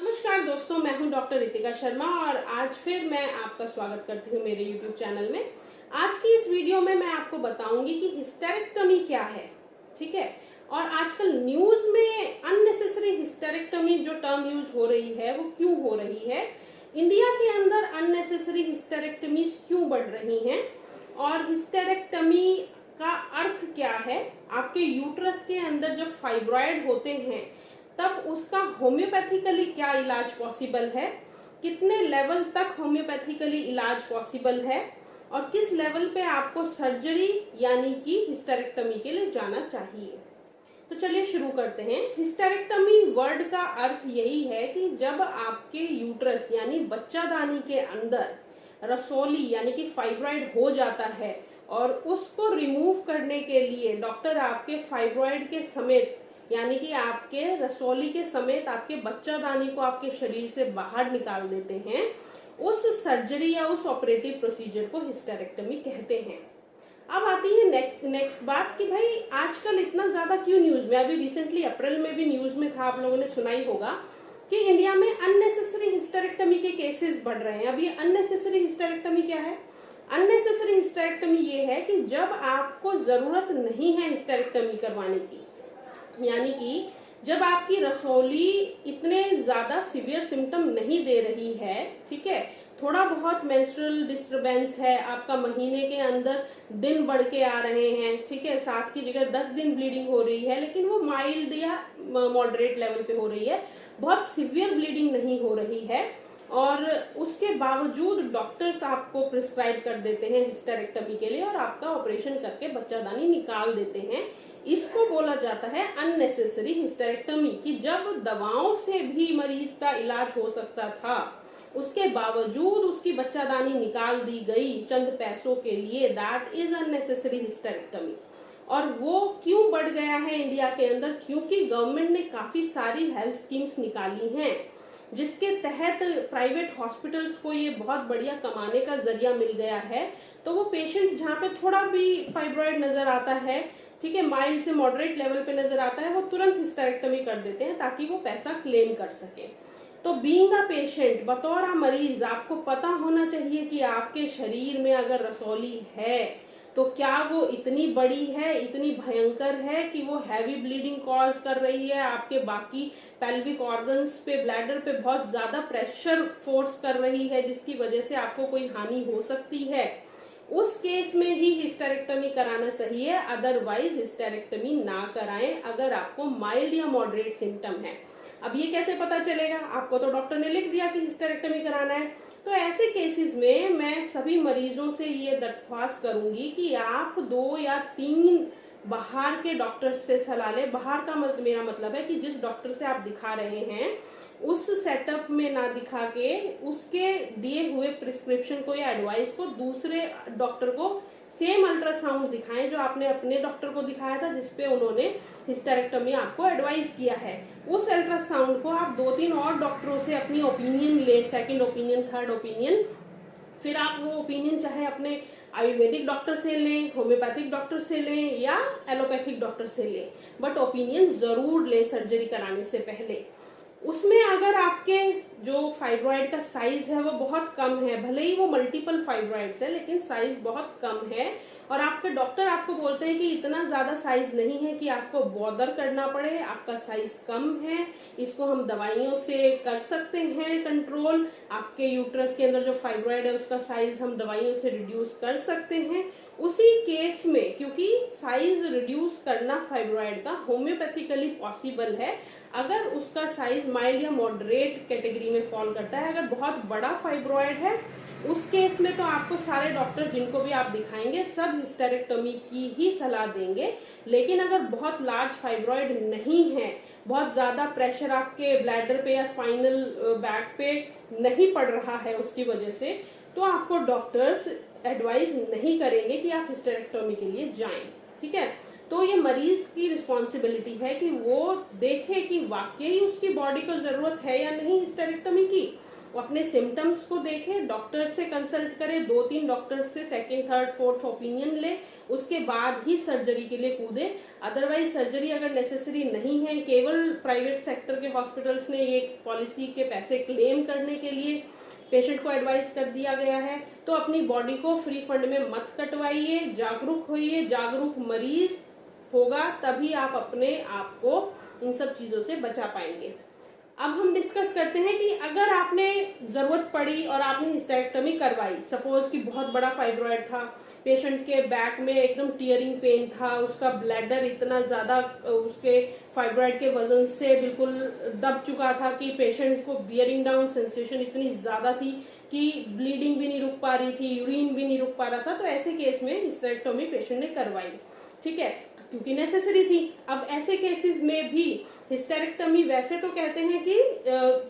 नमस्कार दोस्तों, मैं हूं डॉक्टर रितिका शर्मा और आज फिर मैं आपका स्वागत करती हूं मेरे YouTube चैनल में। आज की इस वीडियो में मैं आपको बताऊंगी कि हिस्टेरेक्टमी क्या है, ठीक है। और आजकल न्यूज में अननेसेसरी हिस्टेरेक्टमी जो टर्म यूज हो रही है वो क्यों हो रही है, इंडिया के अंदर अननेसेसरी हिस्टेरेक्टमीज क्यों बढ़ रही हैं और हिस्टेरेक्टमी का अर्थ क्या है। आपके यूट्रस के अंदर जब फाइब्रॉइड होते हैं तब उसका होम्योपैथिकली क्या इलाज पॉसिबल है, कितने लेवल तक होम्योपैथिकली इलाज पॉसिबल है और किस लेवल पे आपको सर्जरी यानी कि हिस्टेरेक्टमी के लिए जाना चाहिए। तो चलिए शुरू करते हैं। हिस्टेरेक्टमी वर्ड का अर्थ यही है कि जब आपके यूट्रस यानी बच्चादानी के अंदर रसौली यानी कि फाइब्रॉइड हो जाता है और उसको रिमूव करने के लिए डॉक्टर आपके फाइब्रॉइड के समेत यानी कि आपके रसौली के समेत आपके बच्चादानी को आपके शरीर से बाहर निकाल देते हैं, उस सर्जरी या उस ऑपरेटिव प्रोसीजर को हिस्टेरेक्टमी कहते हैं। अब आती है नेक्स्ट बात कि भाई आजकल इतना ज्यादा क्यों न्यूज में, अभी रिसेंटली अप्रैल में भी न्यूज में था, आप लोगों ने सुना ही होगा कि इंडिया में अननेसेसरी हिस्टेरेक्टमी के केसेस बढ़ रहे हैं। अब ये अननेसेसरी हिस्टेरेक्टमी क्या है? अननेसेसरी हिस्टेरेक्टमी ये है कि जब आपको जरूरत नहीं है हिस्टेरेक्टमी करवाने की, यानी कि जब आपकी रसौली इतने ज्यादा सीवियर सिम्टम नहीं दे रही है, ठीक है, थोड़ा बहुत मेंस्ट्रुअल डिस्टरबेंस है, आपका महीने के अंदर दिन बढ़ के आ रहे हैं, ठीक है, 7 की जगह 10 दिन ब्लीडिंग हो रही है, लेकिन वो माइल्ड या मॉडरेट लेवल पे हो रही है, बहुत सीवियर ब्लीडिंग नहीं हो रही है और उसके बावजूद डॉक्टर्स आपको प्रिस्क्राइब कर देते हैं हिस्टेरेक्टमी के लिए और आपका ऑपरेशन करके बच्चादानी निकाल देते हैं। इसको बोला जाता है अननेसेसरी हिस्टेरेक्टमी कि जब दवाओं से भी मरीज का इलाज हो सकता था उसके बावजूद उसकी बच्चादानी निकाल दी गई चंद पैसों के लिए, दैट इज अननेसेसरी हिस्टेरेक्टमी। और वो क्यों बढ़ गया है इंडिया के अंदर? क्योंकि गवर्नमेंट ने काफी सारी हेल्थ स्कीम्स निकाली हैं जिसके तहत प्राइवेट हॉस्पिटल्स को ये बहुत बढ़िया कमाने का जरिया मिल गया है। तो वो पेशेंट्स जहाँ पे थोड़ा भी फाइब्रॉइड नजर आता है, ठीक है, माइल्ड से मॉडरेट लेवल पे नजर आता है, वो तुरंत हिस्टेरेक्टमी कर देते हैं ताकि वो पैसा क्लेम कर सके। तो बीइंग अ पेशेंट, बतौर मरीज, आपको पता होना चाहिए कि आपके शरीर में अगर रसौली है तो क्या वो इतनी बड़ी है, इतनी भयंकर है कि वो हैवी ब्लीडिंग कॉज कर रही है, आपके बाकी पेल्विक ऑर्गन्स पे, ब्लैडर पे बहुत ज्यादा प्रेशर फोर्स कर रही है जिसकी वजह से आपको कोई हानि हो सकती है। उस केस में ही हिस्टेरेक्टमी कराना सही है, अदरवाइज हिस्टेरेक्टमी ना कराएं अगर आपको माइल्ड या मॉडरेट सिम्टम है। अब ये कैसे पता चलेगा? आपको तो डॉक्टर ने लिख दिया कि हिस्टेरेक्टमी कराना है। तो ऐसे केसेस में मैं सभी मरीजों से ये दरख्वास्त करूंगी कि आप 2 या 3 बाहर के डॉक्टर से सलाह लें। बाहर का मेरा मतलब है कि जिस डॉक्टर से आप दिखा रहे हैं उस सेटअप में ना दिखा के उसके दिए हुए प्रिस्क्रिप्शन को या एडवाइस को दूसरे डॉक्टर को सेम अल्ट्रासाउंड दिखाएं जो आपने अपने डॉक्टर को दिखाया था जिसपे उन्होंने हिस्टेरेक्टमी आपको एडवाइस किया है। उस अल्ट्रासाउंड को आप 2-3 और डॉक्टरों से अपनी ओपिनियन ले, सेकंड ओपिनियन, थर्ड ओपिनियन। फिर आप वो ओपिनियन चाहे अपने आयुर्वेदिक डॉक्टर से लें, होम्योपैथिक डॉक्टर से लें या एलोपैथिक डॉक्टर से लें, बट ओपिनियन जरूर लें सर्जरी कराने से पहले। उसमें अगर आपके जो फाइब्रॉइड का साइज है वो बहुत कम है, भले ही वो मल्टीपल फाइब्रॉइड्स है लेकिन साइज बहुत कम है और आपके डॉक्टर आपको बोलते हैं कि इतना ज्यादा साइज नहीं है कि आपको बॉदर करना पड़े, आपका साइज कम है, इसको हम दवाइयों से कर सकते हैं कंट्रोल, आपके यूट्रस के अंदर जो फाइब्रॉइड है उसका साइज हम दवाइयों से रिड्यूस कर सकते हैं। उसी केस में, क्योंकि साइज रिड्यूस करना फाइब्रॉइड का होम्योपैथिकली पॉसिबल है अगर उसका साइज माइल्ड या मॉडरेट कैटेगरी में फॉल करता है। अगर बहुत बड़ा फाइब्रॉइड है उस केस में तो आपको सारे डॉक्टर जिनको भी आप दिखाएंगे सब हिस्टेरेक्टमी की ही सलाह देंगे। लेकिन अगर बहुत लार्ज फाइब्रॉइड नहीं है, बहुत ज्यादा प्रेशर आपके ब्लैडर पे या स्पाइनल बैक पे नहीं पड़ रहा है उसकी वजह से, तो आपको डॉक्टर्स एडवाइस नहीं करेंगे कि आप हिस्टेरेक्टमी के लिए जाएं, ठीक है। तो ये मरीज की रिस्पॉन्सिबिलिटी है कि वो देखे कि वाकई उसकी बॉडी को जरूरत है या नहीं हिस्टेरेक्टमी की। अपने सिम्टम्स को देखे, डॉक्टर से कंसल्ट करे, 2-3 डॉक्टर से सेकंड, थर्ड, फोर्थ ओपिनियन ले, उसके बाद ही सर्जरी के लिए कूदे। अदरवाइज सर्जरी अगर नेसेसरी नहीं है, केवल प्राइवेट सेक्टर के हॉस्पिटल्स ने ये पॉलिसी के पैसे क्लेम करने के लिए पेशेंट को एडवाइस कर दिया गया है, तो अपनी बॉडी को फ्री फंड में मत कटवाइए, जागरूक होइए। जागरूक मरीज होगा तभी आप अपने आप को इन सब चीजों से बचा पाएंगे। अब हम डिस्कस करते हैं कि अगर आपने जरूरत पड़ी और आपने हिस्टेरेक्टमी करवाई, सपोज कि बहुत बड़ा फाइब्रॉइड था, पेशेंट के बैक में एकदम टीयरिंग पेन था, उसका ब्लैडर इतना ज्यादा उसके फाइब्रॉइड के वजन से बिल्कुल दब चुका था कि पेशेंट को बियरिंग डाउन सेंसेशन इतनी ज्यादा थी कि ब्लीडिंग भी नहीं रुक पा रही थी, यूरिन भी नहीं रुक पा रहा था, तो ऐसे केस में हिस्टेरेक्टमी पेशेंट ने करवाई, ठीक है, क्योंकि नेसेसरी थी। अब ऐसे केसेस में भी हिस्टेरेक्टमी वैसे तो कहते हैं कि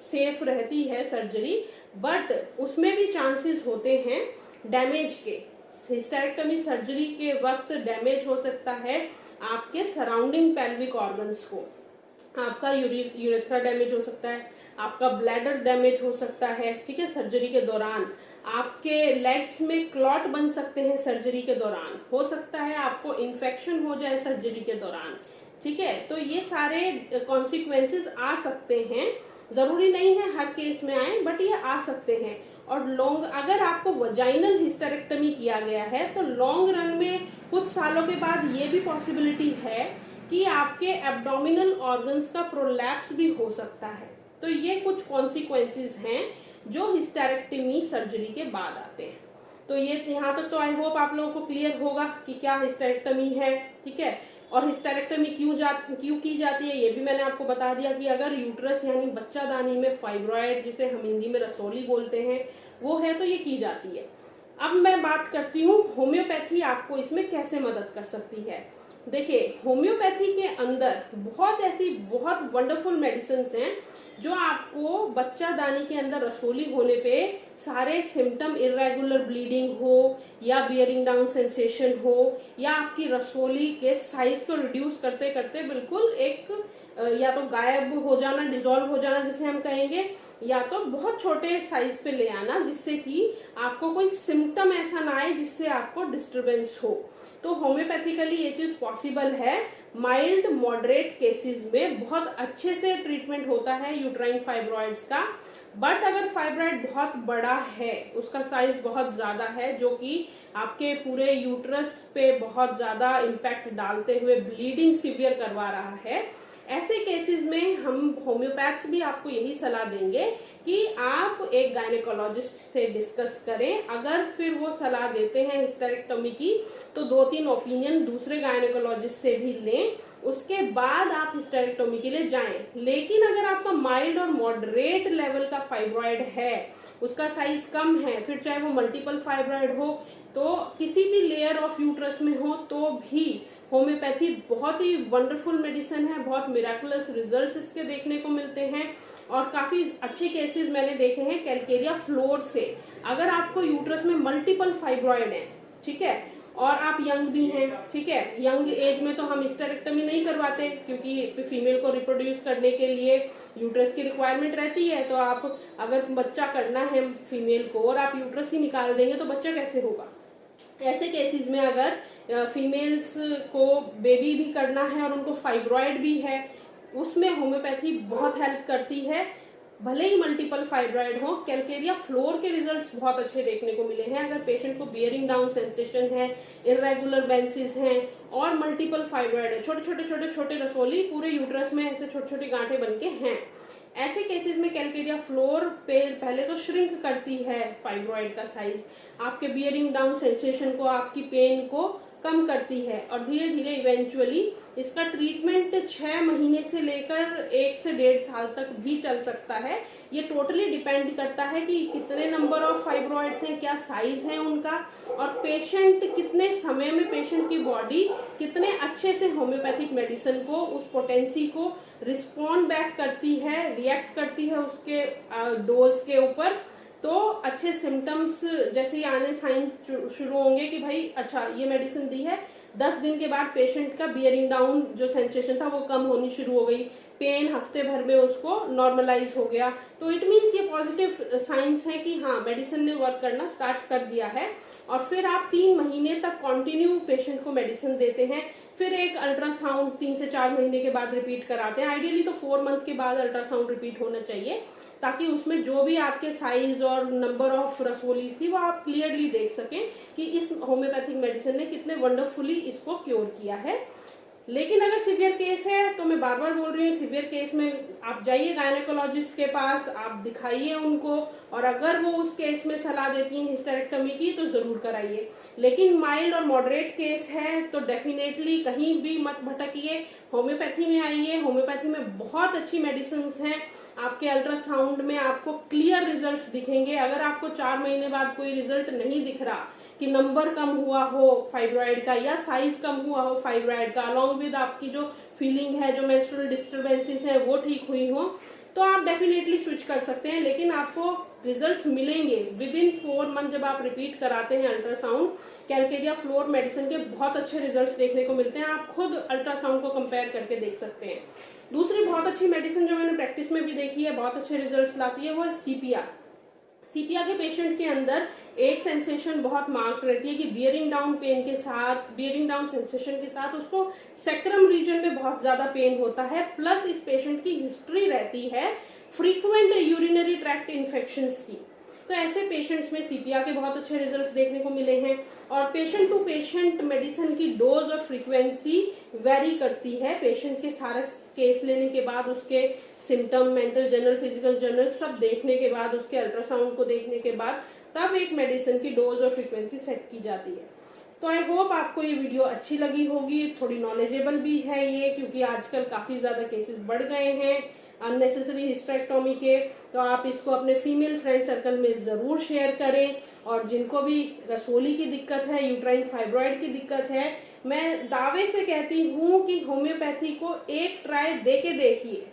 सेफ रहती है सर्जरी, बट उसमें भी चांसेस होते हैं डैमेज के। हिस्टेरेक्टमी सर्जरी के वक्त डैमेज हो सकता है आपके सराउंडिंग पेल्विक ऑर्गन्स को, आपका यूरेथ्रा डैमेज हो सकता है, आपका ब्लैडर डैमेज हो सकता है, ठीक है, सर्जरी के दौरान आपके लेग्स में क्लॉट बन सकते हैं, सर्जरी के दौरान हो सकता है आपको इन्फेक्शन हो जाए सर्जरी के दौरान, ठीक है। तो ये सारे कॉन्सिक्वेंसेस आ सकते हैं, जरूरी नहीं है हर केस में आए, बट ये आ सकते हैं। और लॉन्ग, अगर आपको वजाइनल हिस्टेरेक्टमी किया गया है तो लॉन्ग रन में कुछ सालों के बाद ये भी पॉसिबिलिटी है कि आपके एब्डोमिनल ऑर्गन्स का प्रोलैप्स भी हो सकता है। तो ये कुछ कॉन्सिक्वेंसेस हैं जो हिस्टेरेक्टमी सर्जरी के बाद आते हैं। तो ये यहाँ तक तो आई होप आप लोगों को क्लियर होगा कि क्या हिस्टेरेक्टमी है, ठीक है, और हिस्टेरेक्टमी क्यों की जाती है ये भी मैंने आपको बता दिया कि अगर यूट्रस यानी बच्चादानी में फाइब्रॉइड, जिसे हम हिंदी में रसोली बोलते हैं, वो है तो ये की जाती है। अब मैं बात करती हूँ होम्योपैथी आपको इसमें कैसे मदद कर सकती है। देखिए, होम्योपैथी के अंदर बहुत वंडरफुल मेडिसिन हैं जो आपको बच्चादानी के अंदर रसोली होने पे सारे सिम्टम, इरेगुलर ब्लीडिंग हो या बियरिंग डाउन सेंसेशन हो या आपकी रसोली के साइज को रिड्यूस करते करते बिल्कुल एक या तो गायब हो जाना, डिसॉल्व हो जाना जिसे हम कहेंगे, या तो बहुत छोटे साइज पे ले आना जिससे कि आपको कोई सिम्टम ऐसा ना आए जिससे आपको डिस्टरबेंस हो। तो होम्योपैथिकली ये चीज पॉसिबल है। माइल्ड मॉडरेट केसेस में बहुत अच्छे से ट्रीटमेंट होता है यूट्राइन फाइब्रॉइड्स का। बट अगर फाइब्रॉइड बहुत बड़ा है, उसका साइज बहुत ज्यादा है, जो कि आपके पूरे यूट्रस पे बहुत ज्यादा इम्पैक्ट डालते हुए ब्लीडिंग सीवियर करवा रहा है, ऐसे केसेस में हम होम्योपैथ्स भी आपको यही सलाह देंगे कि आप एक गायनेकोलॉजिस्ट से डिस्कस करें। अगर फिर वो सलाह देते हैं हिस्टेरेक्टमी की, तो 2-3 ओपिनियन दूसरे गायनेकोलॉजिस्ट से भी लें, उसके बाद आप हिस्टेरेक्टमी के लिए जाएं। लेकिन अगर आपका माइल्ड और मॉडरेट लेवल का फाइब्रॉइड है, उसका साइज कम है, फिर चाहे वो मल्टीपल फाइब्रॉइड हो, तो किसी भी लेयर ऑफ यूट्रस में हो, तो भी होम्योपैथी बहुत ही वंडरफुल मेडिसिन है। बहुत मिराकुलस रिजल्ट्स इसके देखने को मिलते हैं और काफी अच्छे केसेस मैंने देखे हैं कैलकेरिया फ्लोर से। अगर आपको यूट्रस में मल्टीपल फाइब्रॉइड है, ठीक है, और आप यंग भी हैं, ठीक है, यंग एज में तो हम हिस्टेरेक्टमी नहीं करवाते क्योंकि फीमेल को रिप्रोड्यूस करने के लिए यूट्रस की रिक्वायरमेंट रहती है। तो आप अगर बच्चा करना है फीमेल को और आप यूट्रस ही निकाल देंगे तो बच्चा कैसे होगा। ऐसे केसेस में अगर फीमेल्स को बेबी भी करना है और उनको फाइब्रॉइड भी है, उसमें होम्योपैथी बहुत हेल्प करती है। भले ही मल्टीपल फाइब्रॉइड हो, कैलकेरिया फ्लोर के रिजल्ट्स बहुत अच्छे देखने को मिले हैं। अगर पेशेंट को बियरिंग डाउन सेंसेशन है, इरेगुलर मेंसेस हैं और मल्टीपल फाइब्रॉइड है, छोटे छोटे रसोली पूरे यूट्रस में ऐसे छोटे छोटे गांठे बनके हैं, ऐसे केसेस में कैलकेरिया फ्लोर पे पहले तो श्रिंक करती है फाइब्रॉइड का साइज, आपके बियरिंग डाउन सेंसेशन को, आपकी पेन को कम करती है और धीरे धीरे इवेंचुअली इसका ट्रीटमेंट 6 महीने से लेकर 1 से 1.5 साल तक भी चल सकता है। ये टोटली डिपेंड करता है कि कितने नंबर ऑफ फाइब्रॉइड्स हैं, क्या साइज है उनका, और पेशेंट कितने समय में, पेशेंट की बॉडी कितने अच्छे से होम्योपैथिक मेडिसिन को, उस पोटेंसी को रिस्पॉन्ड बैक करती है, रिएक्ट करती है उसके डोज के ऊपर। तो अच्छे सिम्टम्स जैसे ही आने साइन शुरू होंगे कि भाई अच्छा ये मेडिसिन दी है, 10 दिन के बाद पेशेंट का बियरिंग डाउन जो सेंसेशन था वो कम होनी शुरू हो गई, पेन हफ्ते भर में उसको नॉर्मलाइज हो गया। तो इट मीन्स ये पॉजिटिव साइंस है कि हाँ, मेडिसिन ने वर्क करना स्टार्ट कर दिया है। और फिर आप 3 महीने तक कंटिन्यू पेशेंट को मेडिसिन देते हैं। फिर एक अल्ट्रासाउंड 3 से 4 महीने के बाद रिपीट कराते हैं। आइडियली तो 4 मंथ के बाद अल्ट्रासाउंड रिपीट होना चाहिए, ताकि उसमें जो भी आपके साइज और नंबर ऑफ रसोलीज थी वो आप क्लियरली देख सकें कि इस होम्योपैथिक मेडिसिन ने कितने वंडरफुली इसको क्योर किया है। लेकिन अगर सीवियर केस है, तो मैं बार बार बोल रही हूँ, सीवियर केस में आप जाइए गायनेकोलॉजिस्ट के पास, आप दिखाइए उनको, और अगर वो उस केस में सलाह देती हैं हिस्टेरेक्टमी की तो जरूर कराइए। लेकिन माइल्ड और मॉडरेट केस है तो डेफिनेटली कहीं भी मत भटकिए, होम्योपैथी में आइए। होम्योपैथी में बहुत अच्छी मेडिसिन हैं। आपके अल्ट्रासाउंड में आपको क्लियर रिजल्ट्स दिखेंगे। अगर आपको 4 महीने बाद कोई रिजल्ट नहीं दिख रहा कि नंबर कम हुआ हो फाइब्रॉइड का या साइज कम हुआ हो फाइब्रॉइड का, अलॉन्ग विद आपकी जो फीलिंग है, जो मेंस्ट्रुअल डिस्टर्बेंसेस है वो ठीक हुई हो, तो आप डेफिनेटली स्विच कर सकते हैं। लेकिन आपको रिजल्ट्स मिलेंगे विद इन 4 मंथ। जब आप रिपीट कराते हैं अल्ट्रासाउंड, कैलकेरिया फ्लोर मेडिसिन के बहुत अच्छे रिजल्ट्स देखने को मिलते हैं। आप खुद अल्ट्रासाउंड को कंपेयर करके देख सकते हैं। दूसरी बहुत अच्छी मेडिसिन जो मैंने प्रैक्टिस में भी देखी है, बहुत अच्छे रिजल्ट्स लाती है, वो है सीपिया। सीपिया के पेशेंट के अंदर एक सेंसेशन बहुत मार्क्ड रहती है कि बियरिंग डाउन पेन के साथ, बियरिंग डाउन सेंसेशन के साथ उसको सैक्रम रीजन में बहुत ज्यादा पेन होता है। प्लस इस पेशेंट की हिस्ट्री रहती है फ्रीक्वेंट यूरिनरी ट्रैक्ट इन्फेक्शंस की। तो ऐसे पेशेंट्स में सीपिया के बहुत अच्छे रिजल्ट्स देखने को मिले हैं। और पेशेंट टू पेशेंट मेडिसिन की डोज और फ्रीक्वेंसी वेरी करती है। पेशेंट के सारे केस लेने के बाद, उसके symptom, mental journal, physical journal सब देखने के बाद, उसके अल्ट्रासाउंड को देखने के बाद, तब एक मेडिसिन की डोज और फ्रीक्वेंसी सेट की जाती है। तो आई होप आपको ये वीडियो अच्छी लगी होगी। थोड़ी नॉलेजेबल भी है ये, क्योंकि आजकल काफी ज्यादा केसेस बढ़ गए हैं अननेसेसरी हिस्टेरेक्टोमी के। तो आप इसको अपने फीमेल फ्रेंड सर्कल में जरूर शेयर करें। और जिनको भी रसोली की दिक्कत है, यूट्राइन फाइब्रॉइड की दिक्कत है, मैं दावे से कहती हूँ कि होम्योपैथी को एक ट्राई देके देखिए।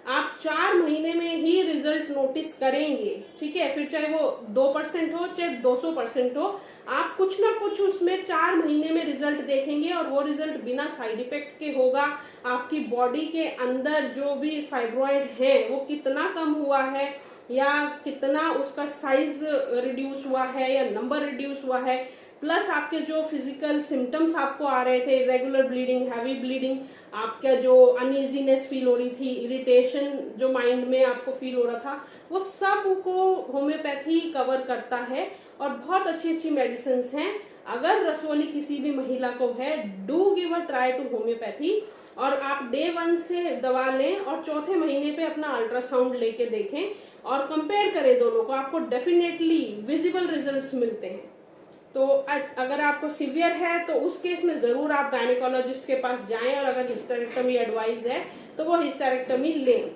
आप 4 महीने में ही रिजल्ट नोटिस करेंगे, ठीक है। फिर चाहे वो 2% हो चाहे 200% हो, आप कुछ ना कुछ उसमें 4 महीने में रिजल्ट देखेंगे। और वो रिजल्ट बिना साइड इफेक्ट के होगा। आपकी बॉडी के अंदर जो भी फाइब्रॉइड है वो कितना कम हुआ है, या कितना उसका साइज रिड्यूस हुआ है, या नंबर रिड्यूस हुआ है, प्लस आपके जो फिजिकल सिम्टम्स आपको आ रहे थे, इरेगुलर ब्लीडिंग, हैवी ब्लीडिंग, आपका जो अनइजीनेस फील हो रही थी, इरिटेशन जो माइंड में आपको फील हो रहा था, वो सब को होम्योपैथी कवर करता है। और बहुत अच्छी अच्छी मेडिसिन हैं। अगर रसोली किसी भी महिला को है, do give a try to homeopathy. और आप डे 1 से दवा लें और 4थे महीने पे अपना अल्ट्रासाउंड लेके देखें और कंपेयर करें दोनों को, आपको डेफिनेटली विजिबल रिजल्ट्स मिलते हैं। तो अगर आपको सीवियर है तो उस केस में जरूर आप गायनेकोलॉजिस्ट के पास जाएं, और अगर हिस्टेरेक्टमी एडवाइस है तो वो हिस्टेरेक्टमी लें।